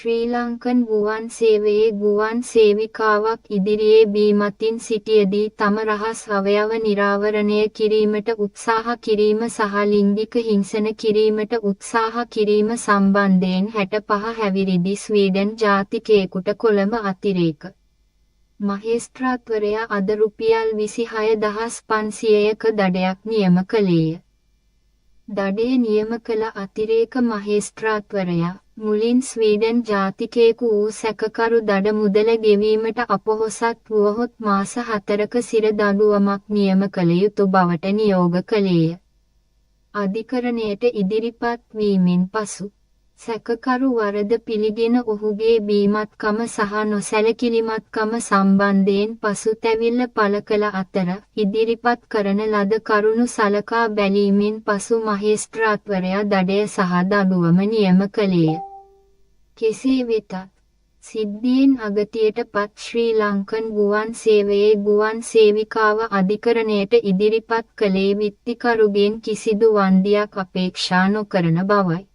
ශ්‍රී Lankan ගුවන් සේවයේ ගුවන් සේවිකාවක් ඉදිරියේ බීමතින් සිටියදී තම රහස් අවයව නිරාවරණය කිරීමට උත්සාහ කිරීම සහ ලිංගික හිංසන කිරීමට උත්සාහ කිරීම සම්බන්ධයෙන් 65 හැවිරිදි ස්වීඩන් ජාතිකයෙකුට කොළඹ අතිරේක මහේස්ත්‍රාත්වරයා අද රුපියල් 26500ක දඩයක් නියම කළේය. දඩය නියම කළ අතිරේක මහේස්ත්‍රාත්වරයා මුලින් ස්වීඩන් ජාතිකයෙකු වූ සැකකරු දඩ මුදල ගෙවීමට අපොහොසත් වුවහොත් මාස 4ක සිර දඬුවමක් නියම කළ යුතු බවට නියෝග කළේය. අධිකරණයට ඉදිරිපත් වීමෙන් පසු සැකකරු වරද පිළිගෙන ඔහුගේ බීමත්කම සහ නොසැලකිලිමත්කම සම්බන්ධයෙන් පසුතැවිල්ල පළ කළ අතර ඉදිරිපත් කරන ලද කරුණු සලකා බැලීමෙන් පසු මහේස්ත්‍රාත්වරයා දඩය සහ දඬුවම නියම කළේය. කෙසේ වෙතත් සිද්ධියෙන් අගතියට පත් ශ්‍රී ලංකන් ගුවන් සේවයේ ගුවන් සේවිකාව අධිකරණයට ඉදිරිපත් කළේ විත්තිකරුගෙන් කිසිදු වන්දියක් අපේක්ෂා නොකරන බවයි.